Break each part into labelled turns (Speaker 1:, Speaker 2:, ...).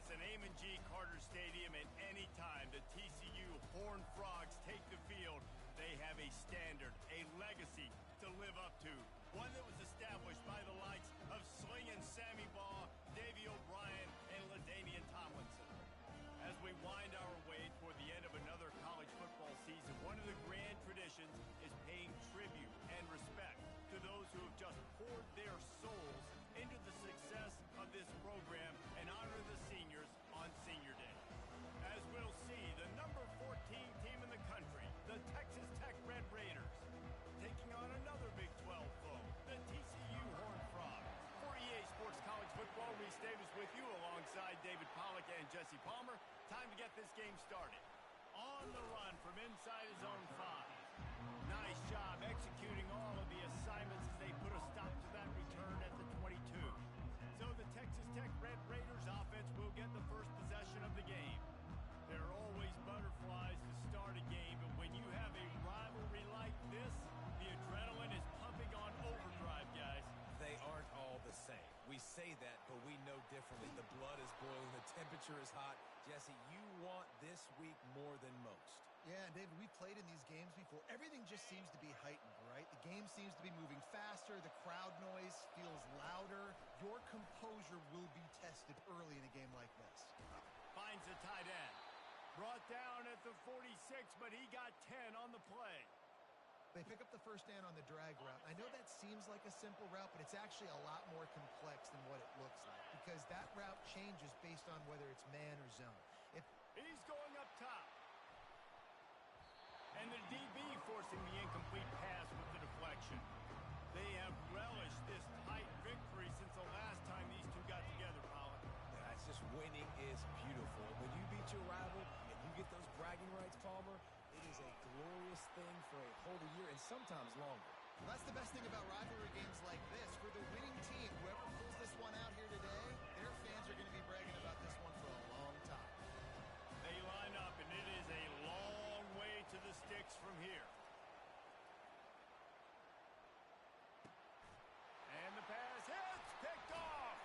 Speaker 1: It's an Ncaa Carter Stadium, and anytime the TCU Horned Frogs take the field, they have a standard, a legacy to live up to. One that was established by the likes of Slingin' Sammy Baugh, Davey O'Brien, and LaDainian Tomlinson. As we wind our way toward the end of another college football season, one of the grand traditions is paying tribute and respect to those who have just poured their souls into the success of this program and honor the seniors on Senior Day. As we'll see, the number 14 team in the country, the Texas Tech Red Raiders, taking on another Big 12 foe, the TCU Horned Frogs. For EA Sports College Football, Reese Davis with you alongside David Pollack and Jesse Palmer. Time to get this game started. On the run from inside his own 5. Nice job executing all of the assignments as they put a stop to that return at the 22. So the Texas Tech Red Raiders offense will get the first possession of the game. There are always butterflies to start a game, but when you have a rivalry like this, the adrenaline is pumping on overdrive, guys.
Speaker 2: They aren't all the same. We say that, but we know differently. The blood is boiling. The temperature is hot. Jesse, you want this week more than most.
Speaker 3: Yeah, and David, we've played in these games before. Everything just seems to be heightened, right? The game seems to be moving faster. The crowd noise feels louder. Your composure will be tested early in a game like this.
Speaker 1: Finds the tight end. Brought down at the 46, but he got 10 on the play.
Speaker 3: They pick up the first down on the drag route. I know that seems like a simple route, but it's actually a lot more complex than what it looks like because that route changes based on whether it's man or zone.
Speaker 1: He's going up top. And the DB forcing the incomplete pass with the deflection. They have relished this tight victory since the last time these two got together, Pollard.
Speaker 2: Yeah, it's just winning is beautiful. When you beat your rival and you get those bragging rights, Palmer, it is a glorious thing for a whole year and sometimes longer.
Speaker 3: Well, that's the best thing about rivalry games like this. For the winning team, whoever pulls this one out here today, their fans are going to be bragging about this one for a long time.
Speaker 1: They line up, and it is a long way to the sticks from here. And the pass hits, picked off.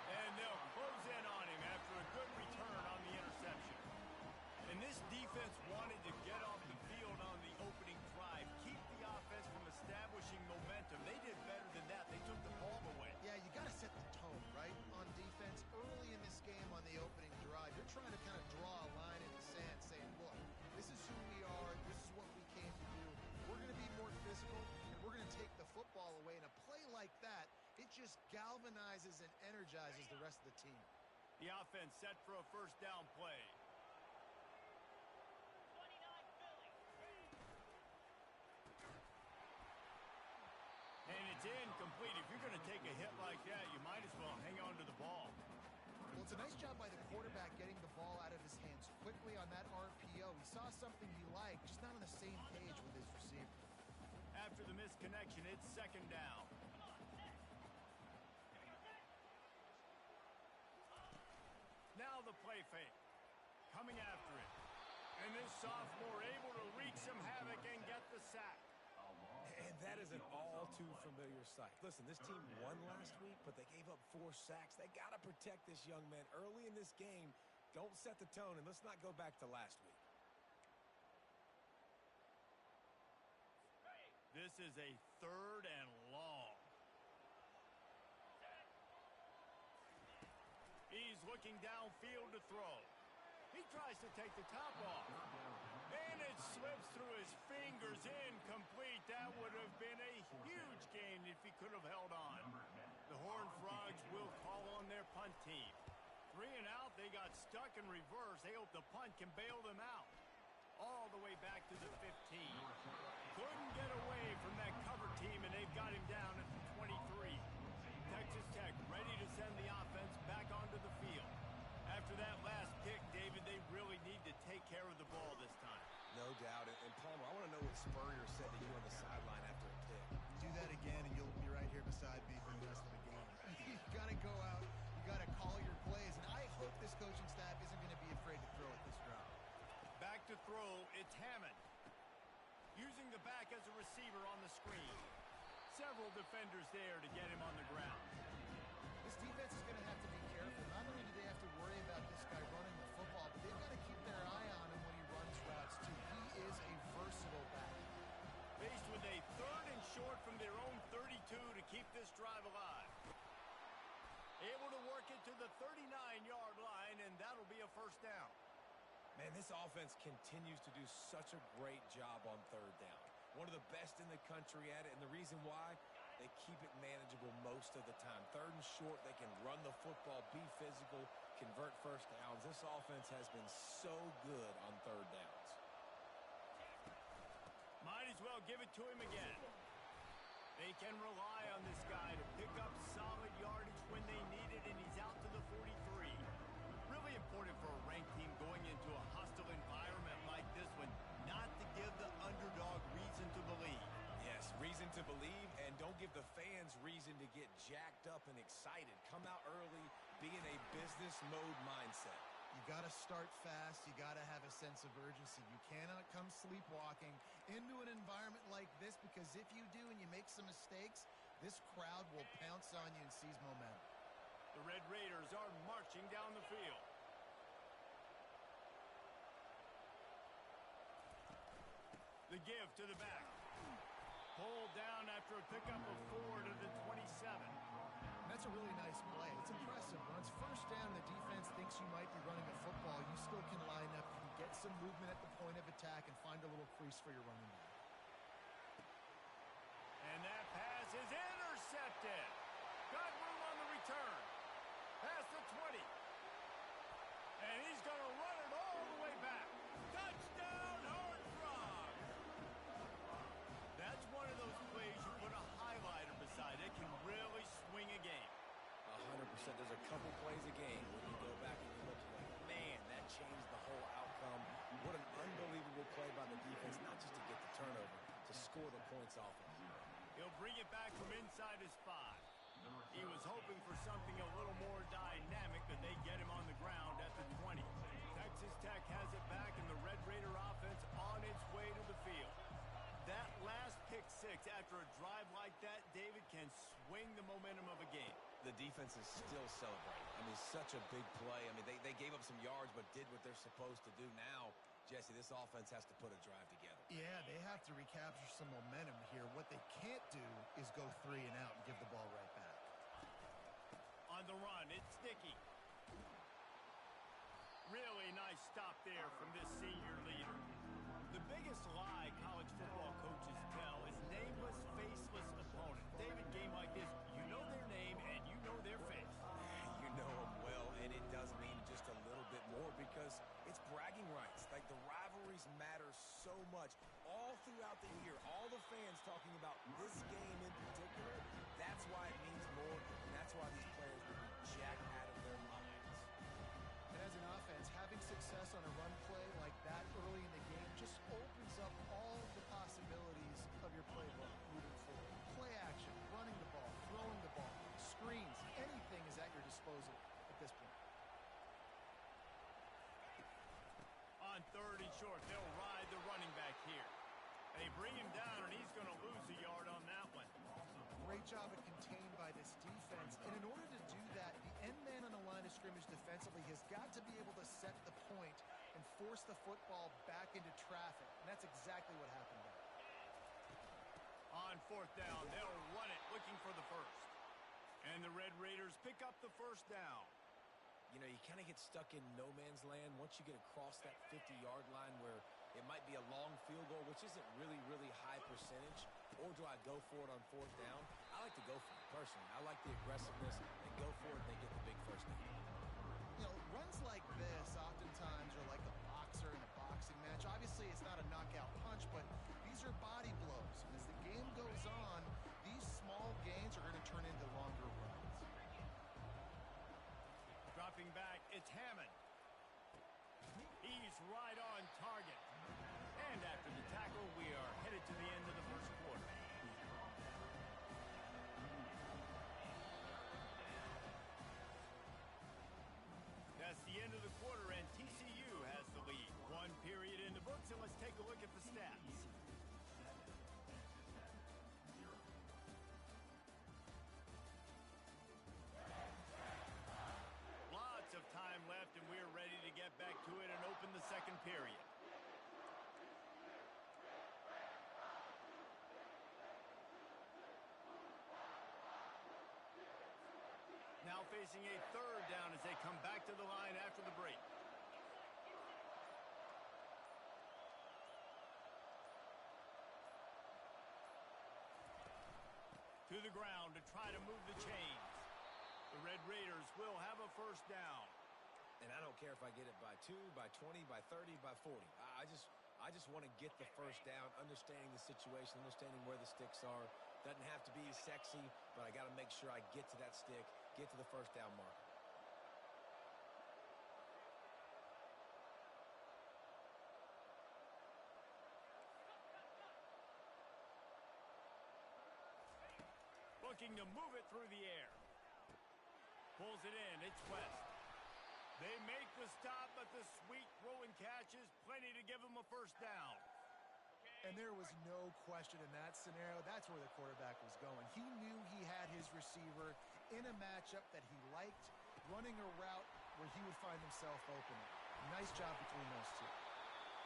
Speaker 1: And they'll close in on him after a good return on the interception. And this defense wanted to get off the field on the opening drive, keep the offense from establishing momentum. They did better than that. They took the ball away.
Speaker 3: Yeah, you got to set the tone, right? On defense, early in this game on the opening drive, you're trying to kind of draw a line in the sand saying, look, this is who we are. This is what we came to do. We're going to be more physical, and we're going to take the football away. And a play like that, it just galvanizes and energizes the rest of the team.
Speaker 1: The offense set for a first down play. And it's incomplete. If you're going to take a hit like that, you might as well hang on to the ball.
Speaker 3: Well, it's a nice job by the quarterback getting the ball out of his hands quickly on that RPO. He saw something he liked, just not on the same page with his receiver.
Speaker 1: After the misconnection, it's second down. Now the play fake. Coming after it. And this sophomore able to wreak some havoc and get the sack.
Speaker 2: And that is an all-too-familiar sight. Listen, this team won last week, but they gave up 4 sacks. They got to protect this young man early in this game. Don't set the tone, and let's not go back to last week.
Speaker 1: This is a 3rd and long. He's looking downfield to throw. He tries to take the top off. And it slips through his fingers, incomplete. That would have been a huge gain if he could have held on. The Horned Frogs will call on their punt team. 3 and out, they got stuck in reverse. They hope the punt can bail them out. All the way back to the 15. Couldn't get away from that cover team, and they've got him down at the 23. Texas Tech ready to send the offense back onto the field. After that last pick, David, they really need to take care of the ball this time.
Speaker 2: No doubt. And Palmer, I want to know what Spurrier said to you on the sideline after a pick.
Speaker 3: Do that again, and you'll be right here beside me for the rest of the game. You got to go out. You got to call your plays. And I hope this coaching staff isn't going to be afraid to throw at this route.
Speaker 1: Back to throw, it's Hammond. Using the back as a receiver on the screen. Several defenders there to get him on the ground.
Speaker 3: This defense is going to have to be careful. Not only do they have to worry about this
Speaker 1: to the 39-yard line, and that'll be a first down.
Speaker 2: Man, this offense continues to do such a great job on third down. One of the best in the country at it, and the reason why, they keep it manageable most of the time. Third and short, they can run the football, be physical, convert first downs. This offense has been so good on third downs.
Speaker 1: Might as well give it to him again. They can rely on this guy to pick up solid yardage when they need it, and he's out to the 43. Really important for a ranked team going into a hostile environment like this one, not to give the underdog reason to believe.
Speaker 2: Yes, reason to believe, and don't give the fans reason to get jacked up and excited. Come out early, be in a business mode mindset.
Speaker 3: You got to start fast. You got to have a sense of urgency. You cannot come sleepwalking into an environment like this, because if you do and you make some mistakes, this crowd will pounce on you and seize momentum.
Speaker 1: The Red Raiders are marching down the field. The give to the back. Pulled down after a pickup of 4 to the 27.
Speaker 3: That's a really nice play. It's impressive. When it's first down, the defense thinks you might be running the football. You still can line up, you can get some movement at the point of attack, and find a little crease for your running back.
Speaker 1: And that pass is intercepted. Got room on the return. Past the 20. And he's going to run it all the way back. Touchdown, Horned Frogs! That's one of those plays you put a highlighter beside it, can really swing a game.
Speaker 2: 100%. There's a couple plays a game where you go back and you look like, man, that changed the whole outcome. What an unbelievable play by the defense, not just to get the turnover, to score the points off of.
Speaker 1: He'll bring it back from inside his 5. He was hoping for something a little more dynamic, but they get him on the ground at the 20. Texas Tech has it back, and the Red Raider offense on its way to the field. That last pick 6 after a drive like that, David, can swing the momentum of a game.
Speaker 2: The defense is still celebrating. I mean, such a big play. I mean, they gave up some yards but did what they're supposed to do. Now, Jesse, this offense has to put a drive together.
Speaker 3: Yeah, they have to recapture some momentum here. What they can't do is go 3 and out and give the ball right back.
Speaker 1: On the run, it's Sticky. Really nice stop there from this senior leader. The biggest lie college football coaches tell is nameless, faceless opponent. David, game like this, you know their name and you know their face.
Speaker 2: You know them well, and it does mean just a little bit more because it's bragging rights. Like, the rivalries matter so much. All throughout the year, all the fans talking about this game in particular, that's why it means more, and that's why these players will be jacked out of their minds.
Speaker 3: And as an offense, having success on a run play like that early in the game just opens up all the possibilities of your playbook moving forward. Play action, running the ball, throwing the ball, screens, anything is at your disposal at this point.
Speaker 1: On 3rd and short, they'll ride the running back here. They bring him down, and he's going to lose a yard on that one.
Speaker 3: Great job of contained by this defense. And in order to do that, the end man on the line of scrimmage defensively has got to be able to set the point and force the football back into traffic. And that's exactly what happened there.
Speaker 1: On 4th down, they'll run it, looking for the first. And the Red Raiders pick up the first down.
Speaker 2: You know, you kind of get stuck in no man's land once you get across that 50-yard line where it might be a long field goal, which isn't really high percentage. Or do I go for it on 4th down? I like to go for it, personally. I like the aggressiveness and go for it, and they get the big first down.
Speaker 3: You know, runs like this oftentimes are like a boxer in a boxing match. Obviously, it's not a knockout punch, but these are body blows. And as the game goes on, these small gains are going to turn into longer runs.
Speaker 1: Dropping back, it's Hammond. He's right on target. And after the tackle, we are headed to the end of the first quarter. That's the end of the quarter, and TCU has the lead. 1 period in the books, and let's take a look at the stats. Lots of time left, and we're ready to get back to it and open the second period. Now facing a third down as they come back to the line after the break. To the ground to try to move the chains. The Red Raiders will have a first down.
Speaker 2: And I don't care if I get it by 2, by 20, by 30, by 40. I just want to get the first down, understanding the situation, understanding where the sticks are. Doesn't have to be sexy, but I got to make sure I get to that stick, get to the first down marker.
Speaker 1: Looking to move it through the air. Pulls it in. It's West. They make the stop, but the sweet throw and catch is plenty to give them a first down.
Speaker 3: And there was no question in that scenario. That's where the quarterback was going. He knew he had his receiver in a matchup that he liked, running a route where he would find himself open. Nice job between those two.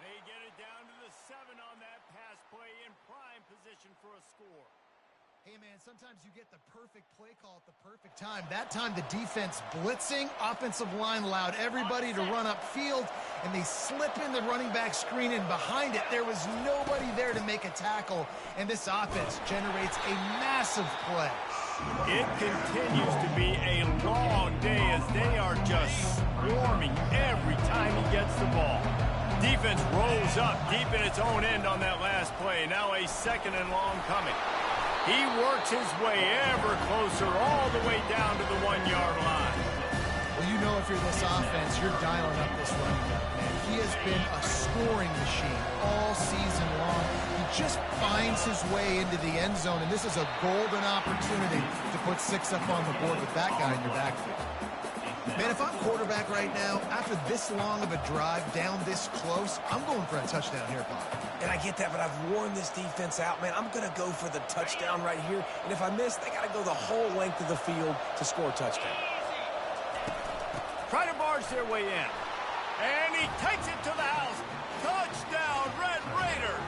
Speaker 1: They get it down to the 7 on that pass play in prime position for a score.
Speaker 3: Hey, man, sometimes you get the perfect play call at the perfect time. That time, the defense blitzing. Offensive line allowed everybody to run upfield, and they slip in the running back screen, and behind it, there was nobody there to make a tackle, and this offense generates a massive play.
Speaker 1: It continues to be a long day as they are just swarming every time he gets the ball. Defense rolls up deep in its own end on that last play. Now a 2nd and long coming. He works his way ever closer all the way down to the 1-yard line.
Speaker 3: Well, you know if you're this offense, you're dialing up this running back, man. He has been a scoring machine all season long. He just finds his way into the end zone, and this is a golden opportunity to put 6 up on the board with that guy in your backfield. Man, if I'm quarterback right now, after this long of a drive down this close, I'm going for a touchdown here, Bob.
Speaker 2: And I get that, but I've worn this defense out, man. I'm going to go for the touchdown right here. And if I miss, they got to go the whole length of the field to score a touchdown.
Speaker 1: Try to barge their way in. And he takes it to the house. Touchdown, Red Raiders.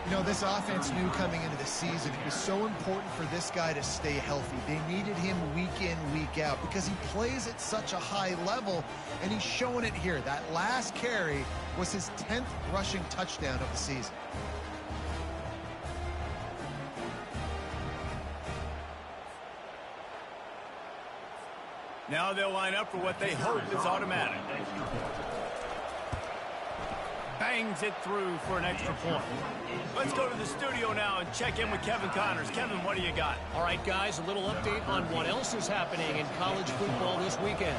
Speaker 3: You know, this offense knew coming into the season it was so important for this guy to stay healthy. They needed him week in, week out because he plays at such a high level, and he's showing it here. That last carry was his 10th rushing touchdown of the season.
Speaker 1: Now they'll line up for what they hope is automatic. Bangs it through for an extra point. Let's go to the studio now and check in with Kevin Connors. Kevin, what do you got?
Speaker 4: All right, guys, a little update on what else is happening in college football this weekend.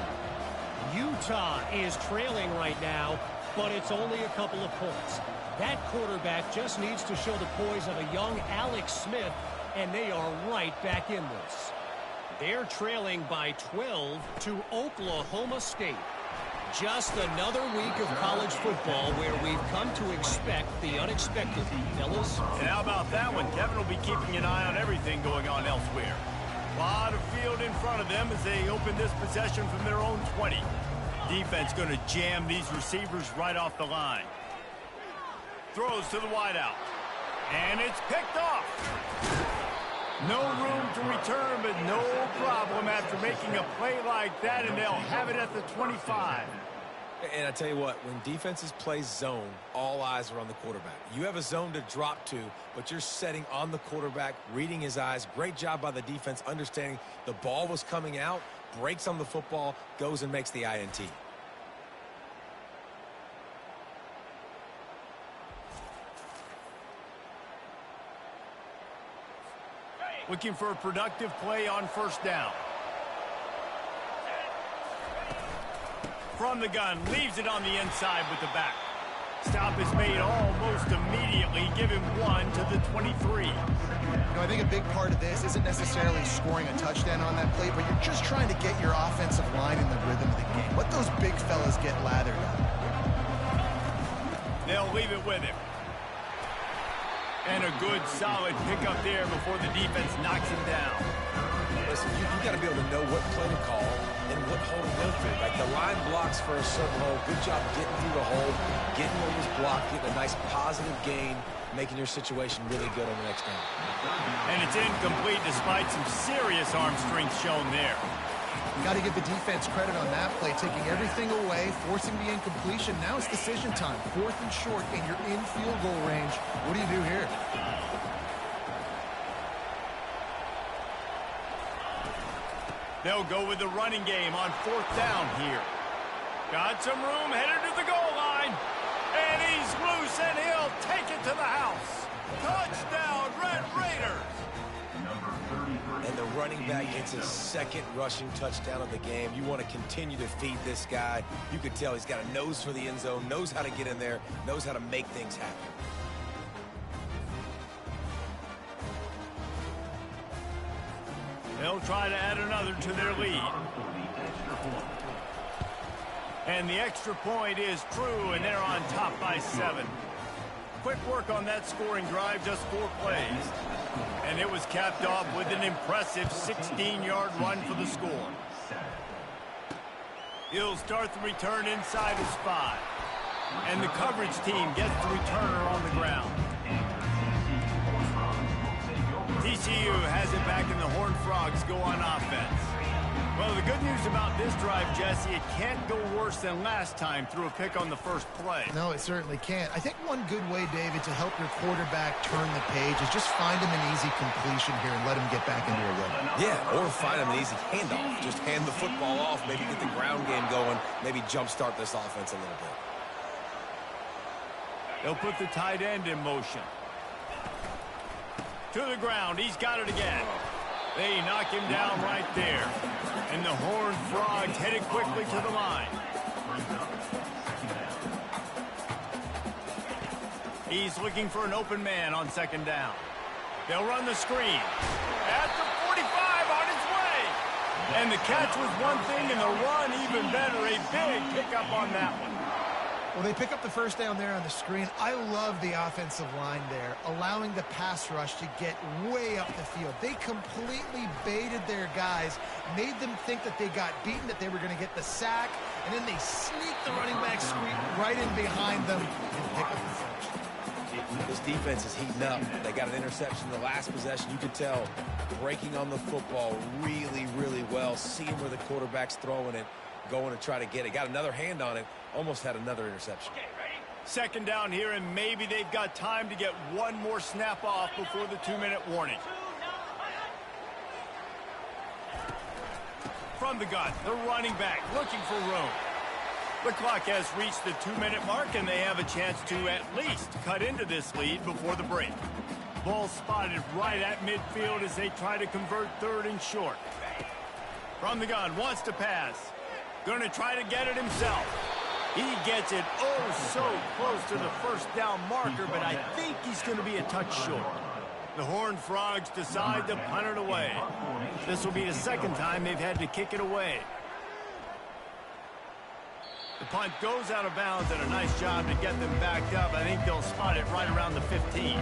Speaker 4: Utah is trailing right now, but it's only a couple of points. That quarterback just needs to show the poise of a young Alex Smith, and they are right back in this. They're trailing by 12 to Oklahoma State. Just another week of college football where we've come to expect the unexpected, fellas.
Speaker 1: And how about that one? Kevin will be keeping an eye on everything going on elsewhere. A lot of field in front of them as they open this possession from their own 20. Defense going to jam these receivers right off the line. Throws to the wideout. And it's picked off. No room to return, but no problem after making a play like that, and they'll have it at the 25.
Speaker 2: And I tell you what, when defenses play zone, all eyes are on the quarterback. You have a zone to drop to, but you're setting on the quarterback, reading his eyes. Great job by the defense, understanding the ball was coming out, breaks on the football, goes and makes the INT.
Speaker 1: Looking for a productive play on first down. From the gun, leaves it on the inside with the back. Stop is made almost immediately. Give him 1 to the 23.
Speaker 3: You know, I think a big part of this isn't necessarily scoring a touchdown on that play, but you're just trying to get your offensive line in the rhythm of the game. Let those big fellas get lathered up.
Speaker 1: They'll leave it with him. And a good, solid pickup there before the defense knocks him down.
Speaker 2: Listen, you got to be able to know what play to call and what hole to go through. Like the line blocks for a certain hole. Good job getting through the hole, getting what was blocked, getting a nice positive gain. making your situation really good on the next down.
Speaker 1: And it's incomplete despite some serious arm strength shown there.
Speaker 3: Got to give the defense credit on that play, taking everything away, forcing the incompletion. Now it's decision time. 4th and short, and you're in field goal range. What do you do here?
Speaker 1: They'll go with the running game on 4th down here. Got some room, headed to the goal line. And he's loose, and he'll take it to the house. Touchdown, Red Raiders!
Speaker 2: And the running back gets his 2nd rushing touchdown of the game. You want to continue to feed this guy. You could tell he's got a nose for the end zone, knows how to get in there, knows how to make things happen.
Speaker 1: They'll try to add another to their lead. And the extra point is true, and they're on top by 7. Quick work on that scoring drive, just 4 plays. And it was capped off with an impressive 16-yard run for the score. He'll start the return inside his 5. And the coverage team gets the returner on the ground. TCU has it back, and the Horned Frogs go on offense. Well, the good news about this drive, Jesse, it can't go worse than last time through a pick on the first play.
Speaker 3: No, it certainly can't. I think one good way, David, to help your quarterback turn the page is just find him an easy completion here and let him get back into a rhythm.
Speaker 2: Yeah, or find him an easy handoff. Just hand the football off, maybe get the ground game going, maybe jumpstart this offense a little bit.
Speaker 1: They'll put the tight end in motion. To the ground, he's got it again. They knock him down right there. And the Horned Frogs headed quickly to the line. He's looking for an open man on 2nd down. They'll run the screen. At the 45, on his way. And the catch was one thing, and the run even better. A big pickup on that one.
Speaker 3: Well, they pick up the first down there on the screen. I love the offensive line there, allowing the pass rush to get way up the field. They completely baited their guys, made them think that they got beaten, that they were going to get the sack, and then they sneak the running back screen right in behind them and pick up the first.
Speaker 2: This defense is heating up. They got an interception in the last possession. You could tell breaking on the football really, really well, seeing where the quarterback's throwing it, going to try to get it. Got another hand on it. Almost had another interception.
Speaker 1: 2nd down here, and maybe they've got time to get one more snap off before the 2-minute warning. From the gun, the running back looking for room. The clock has reached the 2-minute mark, and they have a chance to at least cut into this lead before the break. Ball spotted right at midfield as they try to convert 3rd and short. From the gun, wants to pass. Going to try to get it himself. He gets it so close to the 1st down marker, but I think he's going to be a touch short. The Horned Frogs decide to punt it away. This will be the 2nd time they've had to kick it away. The punt goes out of bounds, and a nice job to get them backed up. I think they'll spot it right around the 15.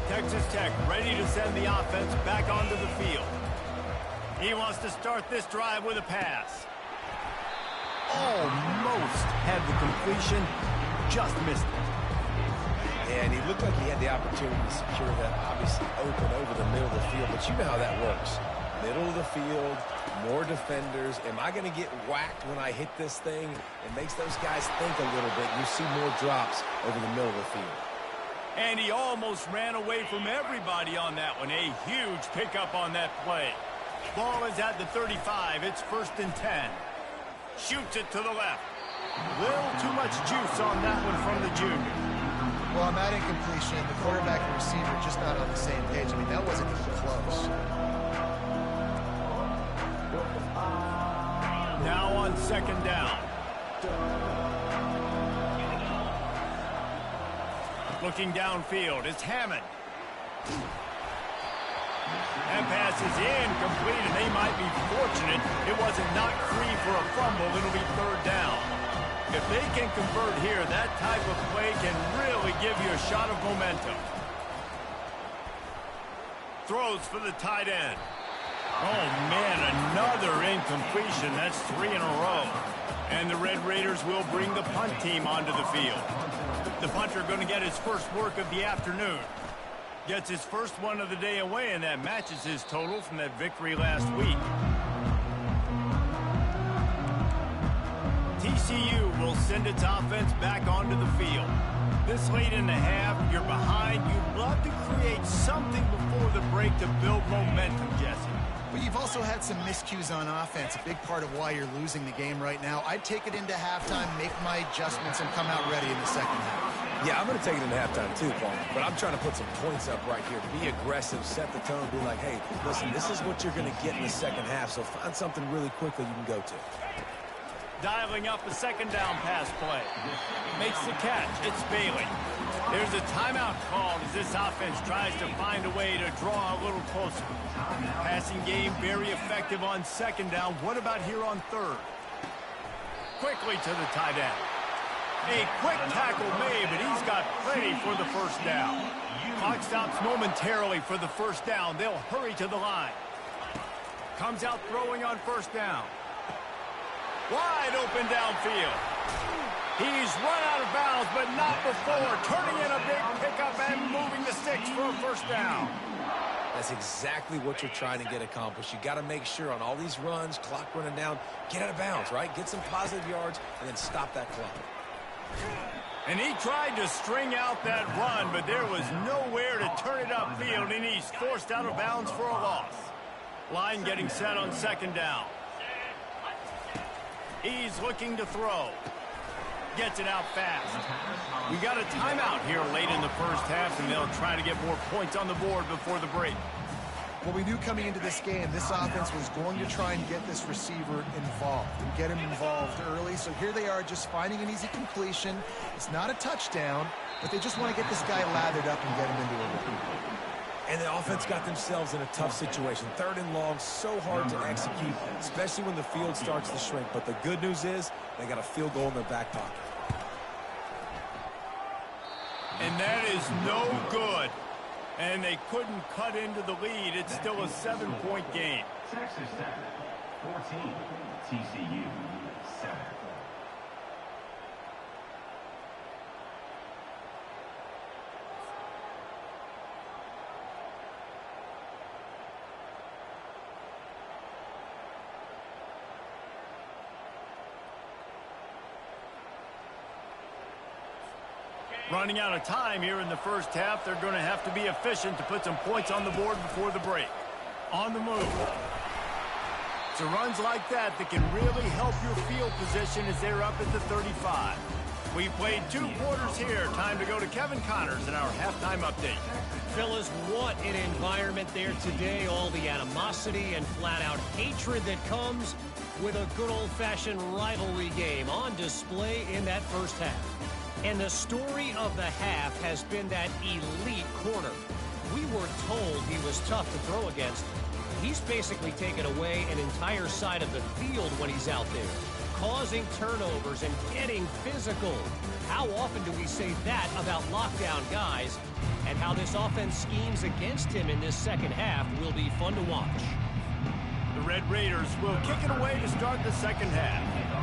Speaker 1: Texas Tech ready to send the offense back onto the field. He wants to start this drive with a pass. Almost had the completion, just missed it.
Speaker 2: And he looked like he had the opportunity to secure that, obviously open over the middle of the field, but you know how that works. Middle of the field, more defenders. Am I going to get whacked when I hit this thing? It makes those guys think a little bit. You see more drops over the middle of the field.
Speaker 1: And he almost ran away from everybody on that one. A huge pickup on that play. Ball is at the 35. It's 1st and 10. Shoots it to the left. Little too much juice on that one from the junior.
Speaker 3: Well, on that incompletion, the quarterback and receiver just not on the same page. I mean, that wasn't even close.
Speaker 1: Now on 2nd down. Looking downfield, it's Hammond. That pass is incomplete, and they might be fortunate it wasn't knocked free for a fumble. It'll be 3rd down. If they can convert here, that type of play can really give you a shot of momentum. Throws for the tight end. Oh, man, another incompletion. That's 3 in a row. And the Red Raiders will bring the punt team onto the field. The punter going to get his first work of the afternoon. Gets his first one of the day away, and that matches his total from that victory last week. TCU will send its offense back onto the field. This late in the half, you're behind. You'd love to create something before the break to build momentum, Jesse.
Speaker 3: But you've also had some miscues on offense, a big part of why you're losing the game right now. I'd take it into halftime, make my adjustments, and come out ready in the second half.
Speaker 2: Yeah, I'm going to take it into halftime too, Paul. But I'm trying to put some points up right here. Be aggressive, set the tone, be like, hey, listen, this is what you're going to get in the second half, so find something really quickly you can go to.
Speaker 1: Dialing up a second down pass play. Makes the catch. It's Bailey. There's a timeout called as this offense tries to find a way to draw a little closer. Passing game very effective on second down. What about here on third? Quickly to the tight end. A quick tackle made, but he's got plenty for the first down. Clock stops momentarily for the first down. They'll hurry to the line. Comes out throwing on first down. Wide open downfield. He's run out of bounds, but not before. Turning in a big pickup and moving the sticks for a first down.
Speaker 2: That's exactly what you're trying to get accomplished. You got to make sure on all these runs, clock running down, get out of bounds, right? Get some positive yards, and then stop that clock.
Speaker 1: And he tried to string out that run, but there was nowhere to turn it upfield, and he's forced out of bounds for a loss. Line getting set on second down. He's looking to throw. Gets it out fast. We got a timeout here late in the first half, and they'll try to get more points on the board before the break.
Speaker 3: Well, we knew coming into this game, this offense was going to try and get this receiver involved and get him involved early. So here they are just finding an easy completion. It's not a touchdown, but they just want to get this guy lathered up and get him into a run.
Speaker 2: And the offense got themselves in a tough situation. Third and long, so hard to execute, especially when the field starts to shrink. But the good news is they got a field goal in their back pocket.
Speaker 1: And that is no good. And they couldn't cut into the lead. It's still a 7-point game.
Speaker 5: Texas Tech, 14, TCU, 7.
Speaker 1: Running out of time here in the first half. They're going to have to be efficient to put some points on the board before the break. On the move. So runs like that can really help your field position as they're up at the 35. We played 2 quarters here. Time to go to Kevin Connors in our halftime update.
Speaker 4: Fellas, what an environment there today. All the animosity and flat-out hatred that comes with a good old-fashioned rivalry game on display in that first half. And the story of the half has been that elite corner. We were told he was tough to throw against. He's basically taken away an entire side of the field when he's out there, causing turnovers and getting physical. How often do we say that about lockdown guys? And how this offense schemes against him in this second half will be fun to watch.
Speaker 1: The Red Raiders will kick it away to start the second half.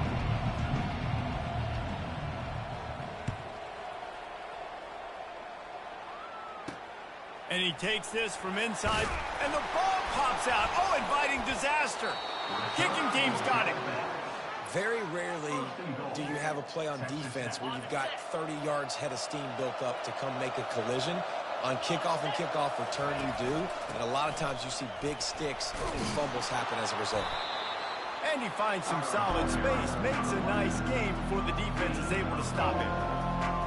Speaker 1: And he takes this from inside, and the ball pops out. Oh, inviting disaster. Kicking team's got it.
Speaker 2: Very rarely do you have a play on defense where you've got 30 yards head of steam built up to come make a collision. On kickoff and kickoff return, you do. And a lot of times you see big sticks and fumbles happen as a result.
Speaker 1: And he finds some solid space. Makes a nice game before the defense is able to stop him.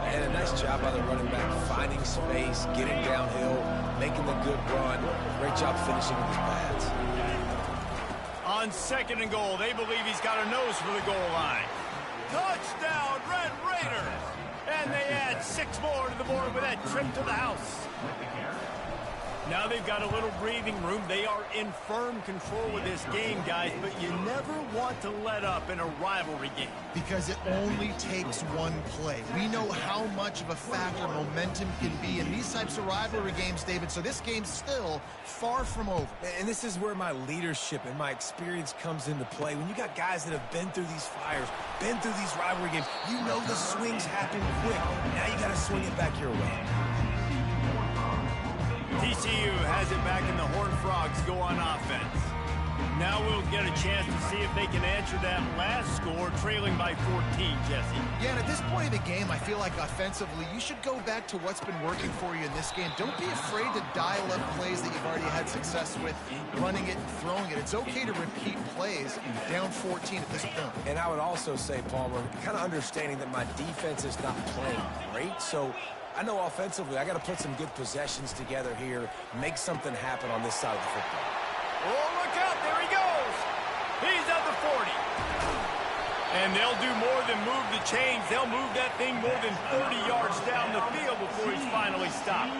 Speaker 2: And a nice job by the running back, finding space, getting downhill, making the good run. Great job finishing with his pads.
Speaker 1: On second and goal, they believe he's got a nose for the goal line. Touchdown, Red Raiders! And they add 6 more to the board with that trip to the house. Now they've got a little breathing room. They are in firm control of this game, guys, but you never want to let up in a rivalry game.
Speaker 3: Because it only takes one play. We know how much of a factor momentum can be in these types of rivalry games, David, so this game's still far from over.
Speaker 2: And this is where my leadership and my experience comes into play. When you got guys that have been through these fires, been through these rivalry games, you know the swings happen quick. Now you got to swing it back your way.
Speaker 1: TCU has it back and the Horned Frogs go on offense. Now we'll get a chance to see if they can answer that last score, trailing by 14, Jesse.
Speaker 3: Yeah, and at this point of the game, I feel like offensively, you should go back to what's been working for you in this game. Don't be afraid to dial up plays that you've already had success with, running it and throwing it. It's okay to repeat plays down 14 at this point.
Speaker 2: And I would also say, Palmer, kind of understanding that my defense is not playing great, so I know offensively I got to put some good possessions together here, make something happen on this side of the football.
Speaker 1: Oh, look out. There he goes. He's at the 40. And they'll do more than move the chains. They'll move that thing more than 30 yards down the field before he's finally stopped.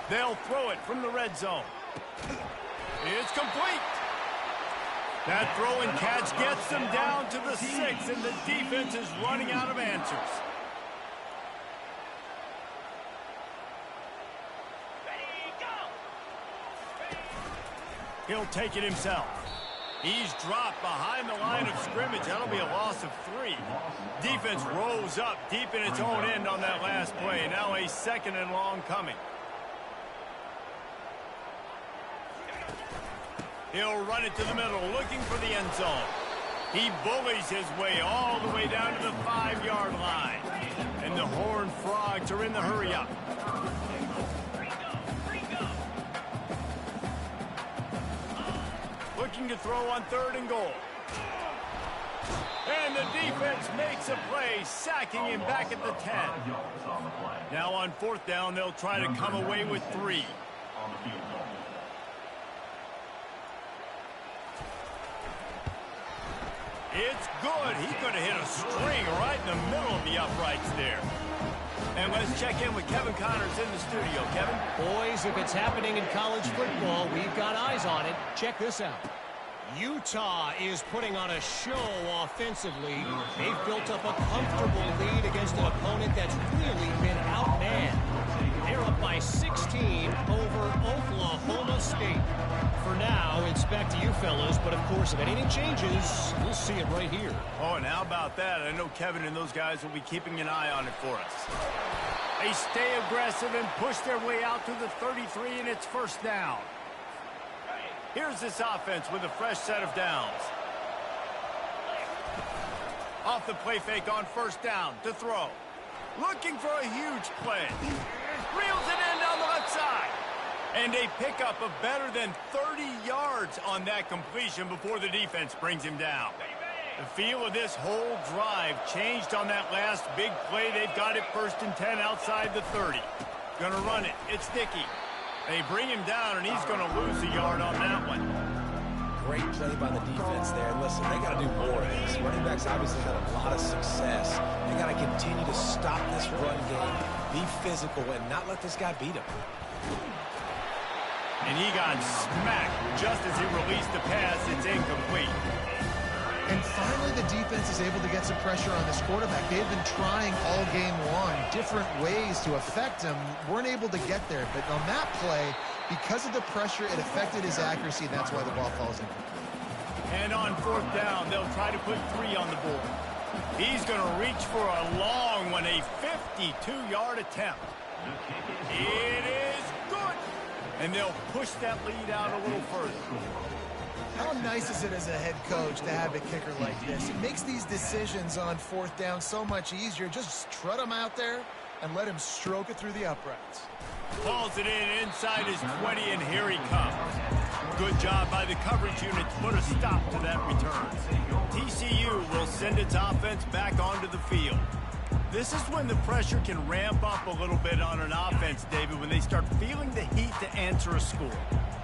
Speaker 1: They'll throw it from the red zone. It's complete. That throw and catch gets them down to the 6, and the defense is running out of answers. He'll take it himself. He's dropped behind the line of scrimmage. That'll be a loss of 3. Defense rolls up deep in its own end on that last play. Now a 2nd and long coming. He'll run it to the middle, looking for the end zone. He bullies his way all the way down to the 5-yard line. And the Horned Frogs are in the hurry-up. Looking to throw on 3rd and goal. And the defense makes a play, sacking him back at the 10. Now on 4th down, they'll try to come away with 3. It's good. He could have hit a string right in the middle of the uprights there. And let's check in with Kevin Connors in the studio. Kevin?
Speaker 4: Boys, if it's happening in college football, we've got eyes on it. Check this out. Utah is putting on a show offensively. They've built up a comfortable lead against an opponent that's really been outmanned. They're up by 16 over Oklahoma State. For now, it's back to you fellas, but of course, if anything changes, we'll see it right here.
Speaker 1: Oh, and how about that? I know Kevin and those guys will be keeping an eye on it for us. They stay aggressive and push their way out to the 33, and it's 1st down. Here's this offense with a fresh set of downs. Off the play fake on 1st down to throw. Looking for a huge play. Reels it in down the left side. And a pickup of better than 30 yards on that completion before the defense brings him down. The feel of this whole drive changed on that last big play. They've got it 1st and 10 outside the 30. Gonna run it. It's Dickey. They bring him down, and he's going to lose a yard on that one.
Speaker 2: Great play by the defense there. And listen, they got to do more of this. Running backs obviously had a lot of success. They got to continue to stop this run game, be physical, and not let this guy beat him.
Speaker 1: And he got smacked just as he released the pass. It's incomplete.
Speaker 3: And finally, the defense is able to get some pressure on this quarterback. They've been trying all game long different ways to affect him. Weren't able to get there. But on that play, because of the pressure, it affected his accuracy, and that's why the ball falls in.
Speaker 1: And on 4th down, they'll try to put 3 on the board. He's going to reach for a long one, a 52-yard attempt. It is good. And they'll push that lead out a little further.
Speaker 3: How nice is it as a head coach to have a kicker like this? It makes these decisions on 4th down so much easier. Just trot him out there and let him stroke it through the uprights.
Speaker 1: Hauls it in inside his 20, and here he comes. Good job by the coverage unit to put a stop to that return. TCU will send its offense back onto the field. This is when the pressure can ramp up a little bit on an offense, David, when they start feeling the heat to answer a score.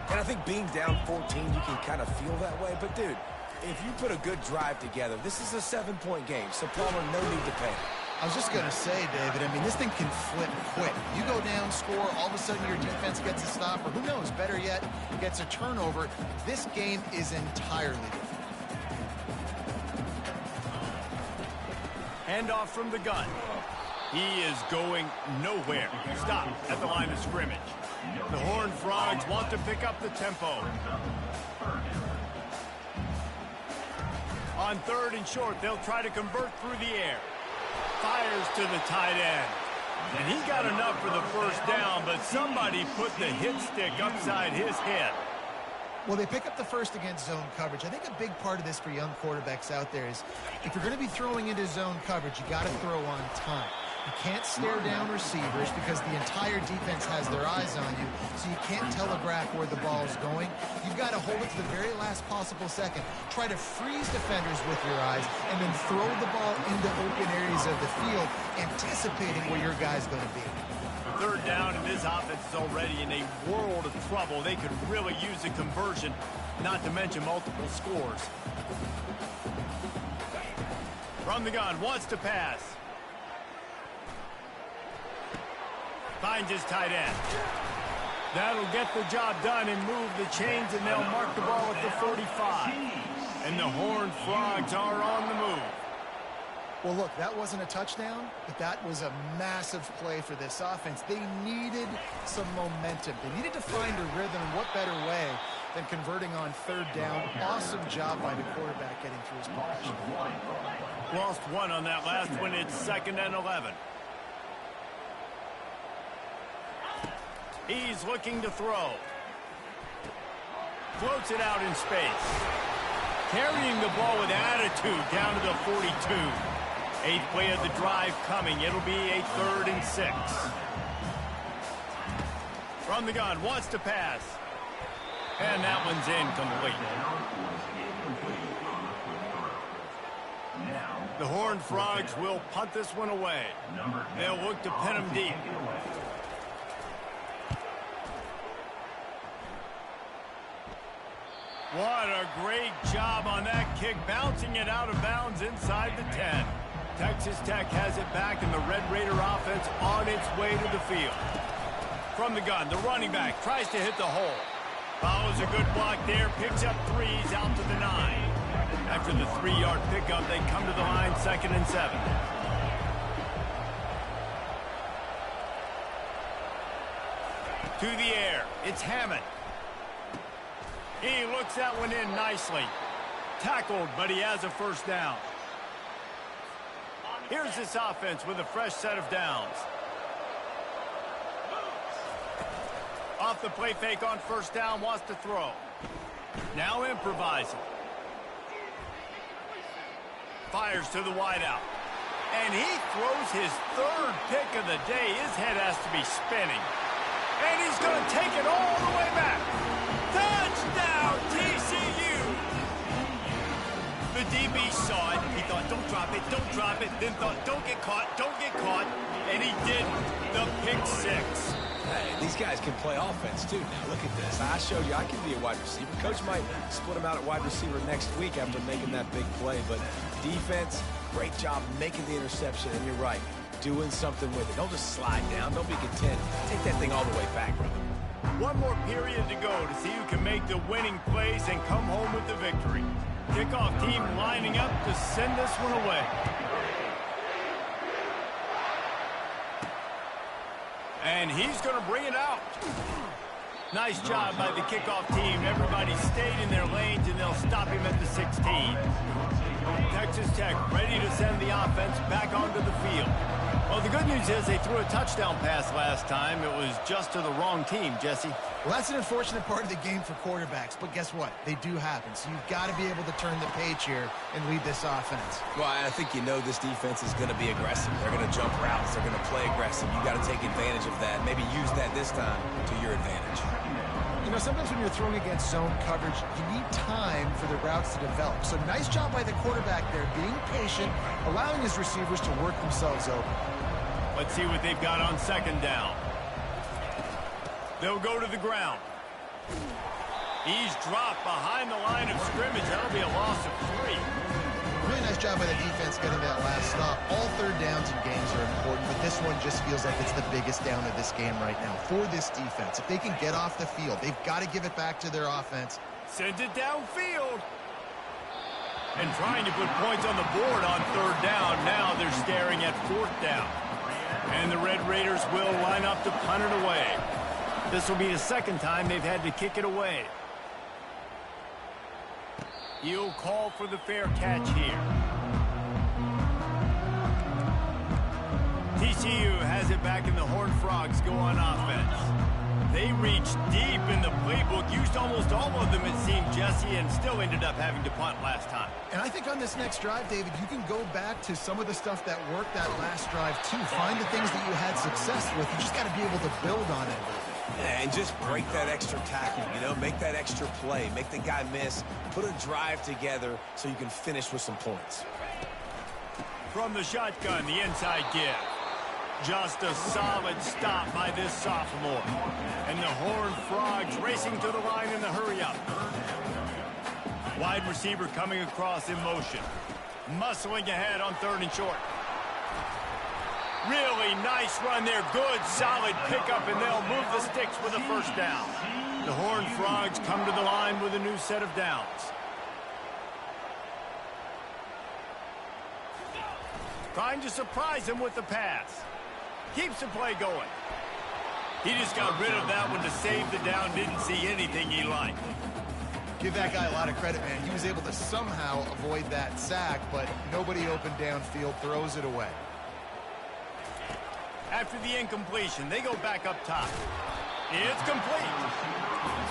Speaker 2: And I think being down 14, you can kind of feel that way. But, dude, if you put a good drive together, this is a 7-point game, so Palmer, no need to panic.
Speaker 3: I was just going to say, David, I mean, this thing can flip quick. You go down, score, all of a sudden your defense gets a stop, or who knows, better yet, gets a turnover. This game is entirely different.
Speaker 1: Handoff from the gun. He is going nowhere. Stop at the line of scrimmage. The Horned Frogs want to pick up the tempo. On 3rd and short, they'll try to convert through the air. Fires to the tight end. And he got enough for the first down, but somebody put the hit stick upside his head.
Speaker 3: Well, they pick up the first against zone coverage. I think a big part of this for young quarterbacks out there is if you're going to be throwing into zone coverage, you got to throw on time. You can't stare down receivers because the entire defense has their eyes on you, so you can't telegraph where the ball is going. You've got to hold it to the very last possible second. Try to freeze defenders with your eyes, and then throw the ball into open areas of the field, anticipating where your guy's going to be.
Speaker 1: 3rd down, and this offense is already in a world of trouble. They could really use a conversion, not to mention multiple scores. From the gun, wants to pass. Finds his tight end. That'll get the job done and move the chains, and they'll mark the ball at the 45. And the Horned Frogs are on the move.
Speaker 3: Well, look, that wasn't a touchdown, but that was a massive play for this offense. They needed some momentum. They needed to find a rhythm, and what better way than converting on 3rd down. Awesome job by the quarterback getting through his progression.
Speaker 1: Lost one on that last one. It's 2nd and 11. He's looking to throw. Floats it out in space. Carrying the ball with attitude down to the 42. 8th play of the drive coming. It'll be a 3rd and 6. From the gun, wants to pass. And that one's incomplete. The Horned Frogs will punt this one away. They'll look to pin him deep. What a great job on that kick, bouncing it out of bounds inside the 10. Texas Tech has it back, and the Red Raider offense on its way to the field. From the gun, the running back tries to hit the hole. Follows a good block there, picks up 3s out to the 9. After the 3-yard pickup, they come to the line, 2nd and 7. To the air, it's Hammond. He looks that one in nicely. Tackled, but he has a first down. Here's this offense with a fresh set of downs. Off the play fake on 1st down, wants to throw. Now improvising. Fires to the wideout. And he throws his 3rd pick of the day. His head has to be spinning. And he's going to take it all the way back. Touchdown, TCU! The DB saw it. He thought, don't drop it, don't drop it. Then thought, don't get caught, don't get caught. And he did the pick 6.
Speaker 2: Hey, these guys can play offense, too. Now, look at this. I showed you I can be a wide receiver. Coach might split him out at wide receiver next week after making that big play. But defense, great job making the interception. And you're right, doing something with it. Don't just slide down. Don't be content. Take that thing all the way back, brother.
Speaker 1: One more period to go to see who can make the winning plays and come home with the victory. Kickoff team lining up to send this one away. And he's going to bring it out. Nice job by the kickoff team. Everybody stayed in their lanes, and they'll stop him at the 16. Texas Tech ready to send the offense back onto the field. Well, the good news is they threw a touchdown pass last time. It was just to the wrong team, Jesse.
Speaker 3: Well, that's an unfortunate part of the game for quarterbacks, but guess what? They do happen. So you've got to be able to turn the page here and lead this offense.
Speaker 2: Well, I think you know this defense is going to be aggressive. They're going to jump routes. They're going to play aggressive. You got to take advantage of that. Maybe use that this time to your advantage.
Speaker 3: You know, sometimes when you're throwing against zone coverage, you need time for the routes to develop. So nice job by the quarterback there, being patient, allowing his receivers to work themselves open.
Speaker 1: Let's see what they've got on 2nd down. They'll go to the ground. He's dropped behind the line of scrimmage. That'll be a loss of 3.
Speaker 3: Really nice job by the defense getting that last stop. All third downs in games are important, but this one just feels like it's the biggest down of this game right now for this defense. If they can get off the field, they've got to give it back to their offense.
Speaker 1: Sends it downfield. And trying to put points on the board on third down. Now they're staring at fourth down. And the Red Raiders will line up to punt it away. This will be the second time they've had to kick it away. He'll call for the fair catch here. TCU has it back and the Horned Frogs go on offense. They reached deep in the playbook, used almost all of them, it seemed, Jesse, and still ended up having to punt last time.
Speaker 3: And I think on this next drive, David, you can go back to some of the stuff that worked that last drive, too. Find the things that you had success with. You just got to be able to build on it.
Speaker 2: And just break that extra tackle, you know, make that extra play, make the guy miss, put a drive together so you can finish with some points.
Speaker 1: From the shotgun, the inside give. Just a solid stop by this sophomore. And the Horned Frogs racing to the line in the hurry-up. Wide receiver coming across in motion. Muscling ahead on 3rd and short. Really nice run there. Good, solid pickup, and they'll move the sticks with a first down. The Horned Frogs come to the line with a new set of downs. Trying to surprise him with the pass. Keeps the play going. He just got rid of that one to save the down. Didn't see anything he liked.
Speaker 3: Give that guy a lot of credit, man. He was able to somehow avoid that sack, but nobody open downfield, throws it away.
Speaker 1: After the incompletion, they go back up top. It's complete.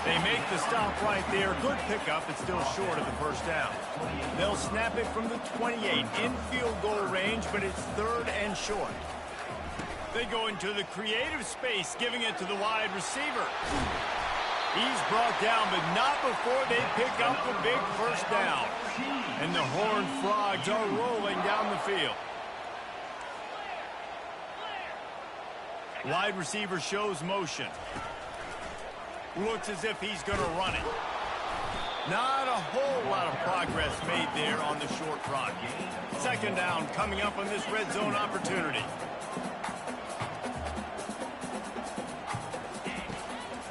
Speaker 1: They make the stop right there. Good pickup, but still short of the first down. They'll snap it from the 28 in field goal range, but it's 3rd and short. They go into the creative space, giving it to the wide receiver. He's brought down, but not before they pick up the big first down. And the Horned Frogs are rolling down the field. Wide receiver shows motion. Looks as if he's going to run it. Not a whole lot of progress made there on the short run. 2nd down coming up on this red zone opportunity.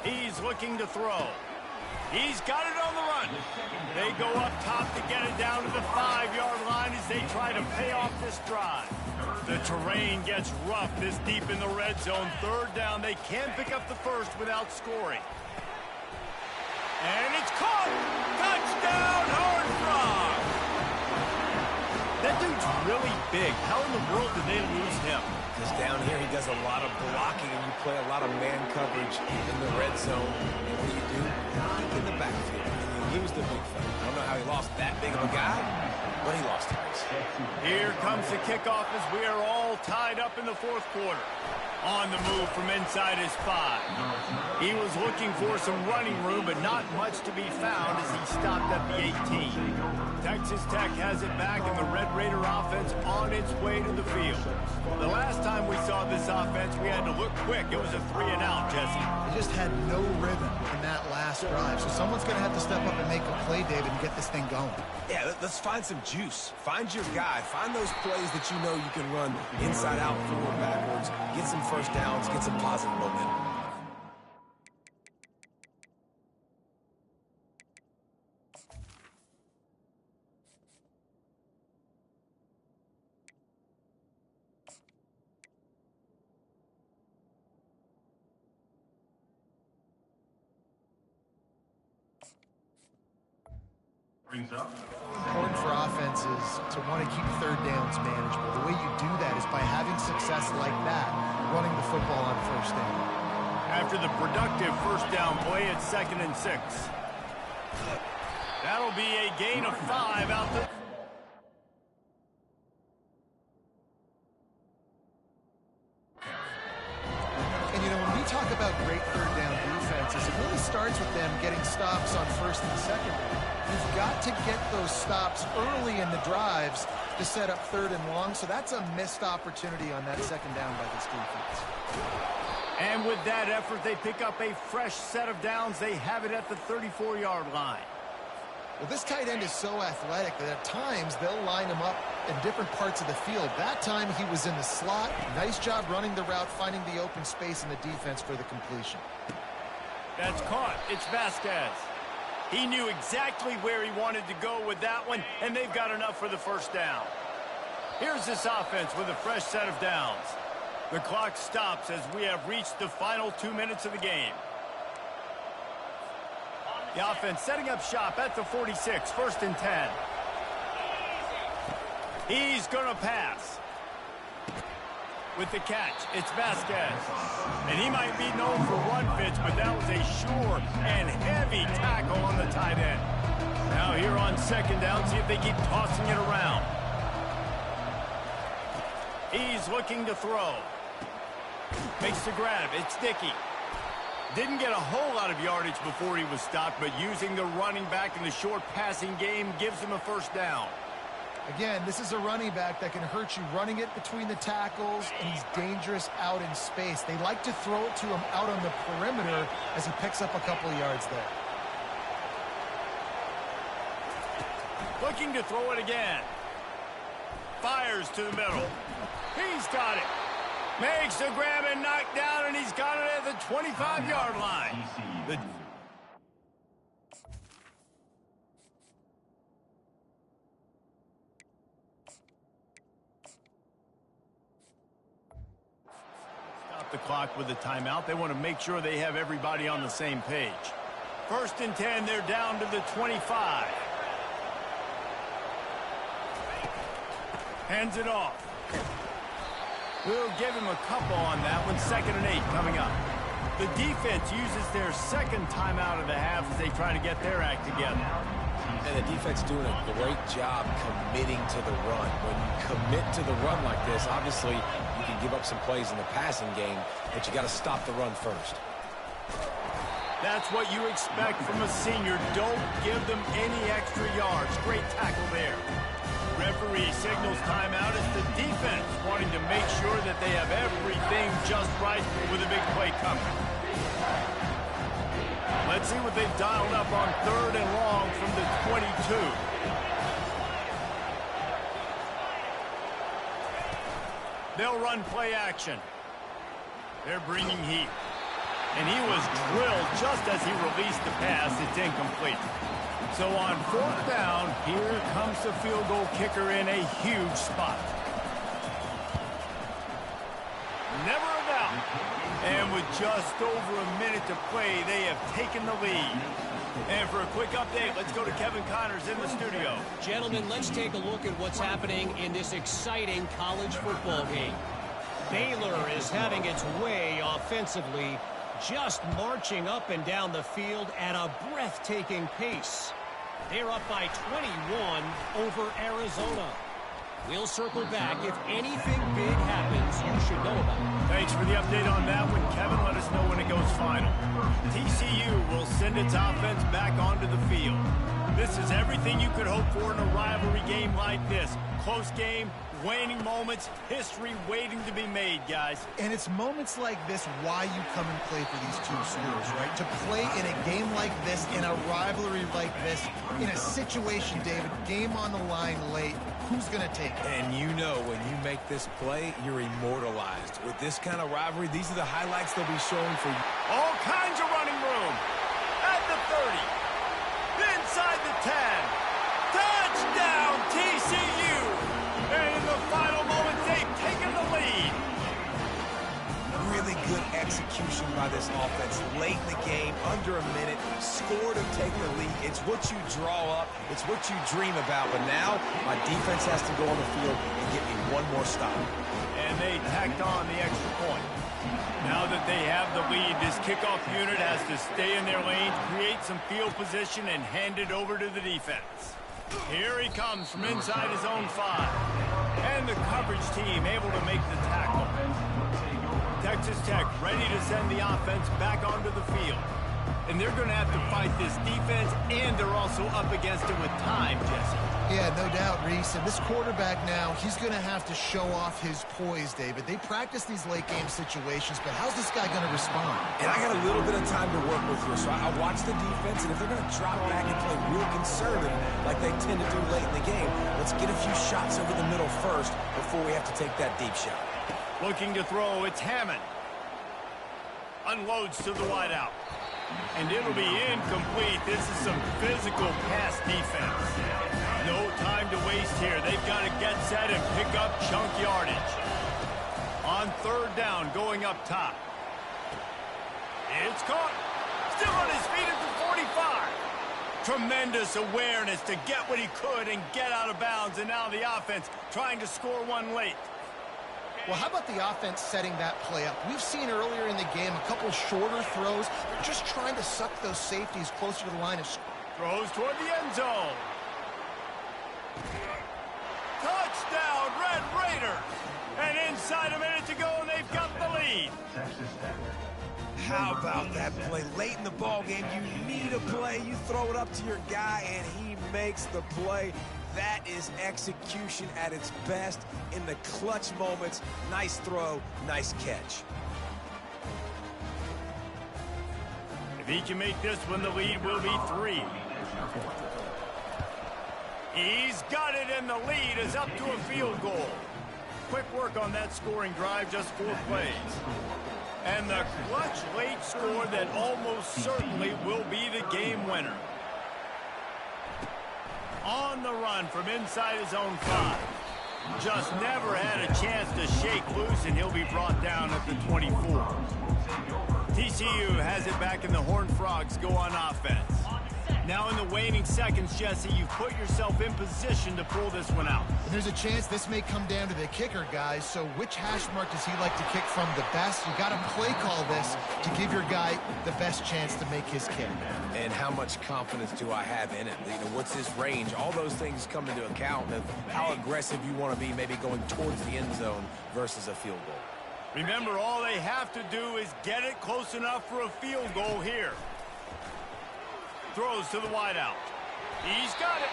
Speaker 1: He's looking to throw. He's got it on the run. They go up top to get it down to the 5-yard line as they try to pay off this drive. The terrain gets rough this deep in the red zone. 3rd down. They can't pick up the first without scoring. And it's caught. Touchdown, Horned Frogs. That dude's really big. How in the world did they lose him?
Speaker 2: Because down here he does a lot of blocking and you play a lot of man coverage in the red zone. And what do? Peek in the backfield and you lose the big fella. I don't know how he lost that big of a guy, but he lost him.
Speaker 1: Here comes the kickoff as we are all tied up in the 4th quarter. On the move from inside his 5. He was looking for some running room, but not much to be found as he stopped at the 18. Texas Tech has it back, and the Red Raider offense on its way to the field. The last time we saw this offense, we had to look quick. It was a 3-and-out, Jesse.
Speaker 3: They just had no rhythm in that last drive, so someone's going to have to step up and make a play, David, and get this thing going.
Speaker 2: Yeah, let's find some juice. Find your guy. Find those plays that you know you can run inside out, forward, backwards, get some first downs, get some positive momentum.
Speaker 3: Important for offenses to want to keep 3rd downs manageable. The way you do that is by having success like that, running the football on 1st down.
Speaker 1: After the productive first down play, it's 2nd and 6. That'll be a gain of 5 out the...
Speaker 3: And, you know, when we talk about great 3rd down defenses, it really starts with them getting stops on 1st and 2nd down. You've got to get those stops early in the drives to set up 3rd and long, so that's a missed opportunity on that 2nd down by this defense.
Speaker 1: And with that effort, they pick up a fresh set of downs. They have it at the 34-yard line.
Speaker 3: Well, this tight end is so athletic that at times they'll line him up in different parts of the field. That time he was in the slot. Nice job running the route, finding the open space in the defense for the completion.
Speaker 1: That's caught. It's Vasquez. He knew exactly where he wanted to go with that one, and they've got enough for the first down. Here's this offense with a fresh set of downs. The clock stops as we have reached the final 2 minutes of the game. The offense setting up shop at the 46, 1st and 10. He's going to pass. With the catch, it's Vasquez. And he might be known for one pitch, but that was a sure and heavy tackle on the tight end. Now here on 2nd down, see if they keep tossing it around. He's looking to throw. Makes the grab. It's Dickey. Didn't get a whole lot of yardage before he was stopped, but using the running back in the short passing game gives him a first down.
Speaker 3: Again, this is a running back that can hurt you running it between the tackles, and he's dangerous out in space. They like to throw it to him out on the perimeter as he picks up a couple of yards there.
Speaker 1: Looking to throw it again. Fires to the middle. He's got it. Makes the grab and knocked down, and he's got it at the 25-yard line. Stop the clock with a timeout. They want to make sure they have everybody on the same page. 1st and 10, they're down to the 25. Hands it off. We'll give him a couple on that one. 2nd and 8 coming up. The defense uses their 2nd timeout of the half as they try to get their act together.
Speaker 2: And the defense doing a great job committing to the run. When you commit to the run like this, obviously you can give up some plays in the passing game, but you got to stop the run first.
Speaker 1: That's what you expect from a senior. Don't give them any extra yards. Great tackle there. Referee signals timeout as the defense wanting to make sure that they have everything just right with a big play coming. Let's see what they've dialed up on 3rd and long from the 22. They'll run play action. They're bringing heat. And he was drilled just as he released the pass. It's incomplete. So on 4th down, here comes the field goal kicker in a huge spot. Never a doubt. And with just over a minute to play, they have taken the lead. And for a quick update, let's go to Kevin Connors in the studio.
Speaker 4: Gentlemen, let's take a look at what's happening in this exciting college football game. Baylor is having its way offensively, just marching up and down the field at a breathtaking pace. They're up by 21 over Arizona. We'll circle back. If anything big happens, you should know about it.
Speaker 1: Thanks for the update on that one, Kevin. Let us know when it goes final. TCU will send its offense back onto the field. This is everything you could hope for in a rivalry game like this. Close game, waning moments, history waiting to be made, guys.
Speaker 3: And it's moments like this why you come and play for these two schools, right? To play in a game like this, in a rivalry like this, in a situation, David, game on the line late, who's going to take it?
Speaker 2: And you know when you make this play, you're immortalized. With this kind of rivalry, these are the highlights they'll be showing for you.
Speaker 1: All kinds of running room. At the 30. Inside the 10. Touchdown, TCU. And in the final moments, they've taken the lead.
Speaker 2: Really good execution by this offense. Late in the game, under a minute, score to take the lead. It's what you draw up. It's what you dream about. But now, my defense has to go on the field and get me one more stop.
Speaker 1: And they tacked on the extra point. Now that they have the lead, this kickoff unit has to stay in their lanes, create some field position, and hand it over to the defense. Here he comes from inside his own 5. And the coverage team able to make the tackle. Texas Tech ready to send the offense back onto the field. And they're going to have to fight this defense, and they're also up against it with time, Jesse.
Speaker 3: Yeah, no doubt, Reese. And this quarterback now, he's going to have to show off his poise, David. They practice these late-game situations, but how's this guy going to respond?
Speaker 2: And I got a little bit of time to work with here, so I watch the defense, and if they're going to drop back and play real conservative like they tend to do late in the game, let's get a few shots over the middle first before we have to take that deep shot.
Speaker 1: Looking to throw, it's Hammond. Unloads to the wideout. And it'll be incomplete. This is some physical pass defense. No time to waste here. They've got to get set and pick up chunk yardage. On third down, going up top. It's caught. Still on his feet at the 45. Tremendous awareness to get what he could and get out of bounds. And now the offense trying to score one late.
Speaker 3: Well, how about the offense setting that play up? We've seen earlier in the game a couple shorter throws. They're just trying to suck those safeties closer to the line of scrimmage.
Speaker 1: Throws toward the end zone. Touchdown, Red Raiders! And inside a minute to go, and they've got the lead.
Speaker 2: How about that play? Late in the ball game, you need a play. You throw it up to your guy, and he makes the play. That is execution at its best in the clutch moments. Nice throw, nice catch.
Speaker 1: If he can make this one, the lead will be 3. He's got it, and the lead is up to a field goal. Quick work on that scoring drive, just 4 plays. And the clutch late score that almost certainly will be the game winner. On the run from inside his own 5. Just never had a chance to shake loose, and he'll be brought down at the 24. TCU has it back, and the Horned Frogs go on offense. Now in the waning seconds, Jesse, you've put yourself in position to pull this one out.
Speaker 3: And there's a chance this may come down to the kicker, guys. So which hash mark does he like to kick from the best? You got to play call this to give your guy the best chance to make his kick.
Speaker 2: And how much confidence do I have in it? You know, what's his range? All those things come into account of how aggressive you want to be, maybe going towards the end zone versus a field goal.
Speaker 1: Remember, all they have to do is get it close enough for a field goal here. Throws to the wideout. He's got it.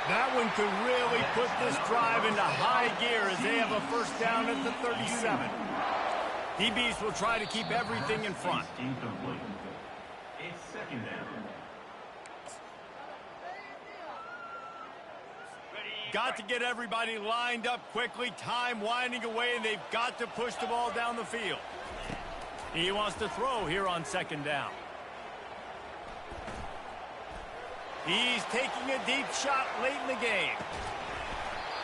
Speaker 1: That one could really put this drive into high gear as they have a first down at the 37. DBs will try to keep everything in front.
Speaker 5: It's second down.
Speaker 1: Got to get everybody lined up quickly. Time winding away, and they've got to push the ball down the field. He wants to throw here on second down. He's taking a deep shot late in the game.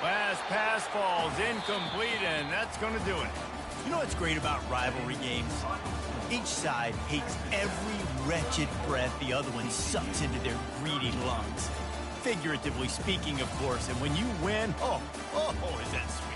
Speaker 1: Last pass falls incomplete, and that's going to do it.
Speaker 6: You know what's great about rivalry games? Each side hates every wretched breath the other one sucks into their greedy lungs. Figuratively speaking, of course, and when you win, oh, is that sweet.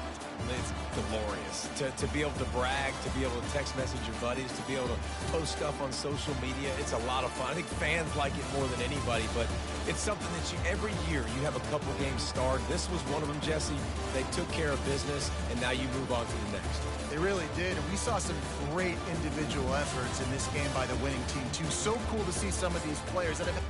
Speaker 2: It's glorious to be able to brag, to be able to text message your buddies, to be able to post stuff on social media. It's a lot of fun. I think fans like it more than anybody, but it's something that every year you have a couple games starred. This was one of them, Jesse. They took care of business, and now you move on to the next.
Speaker 3: They really did, and we saw some great individual efforts in this game by the winning team, too. So cool to see some of these players that have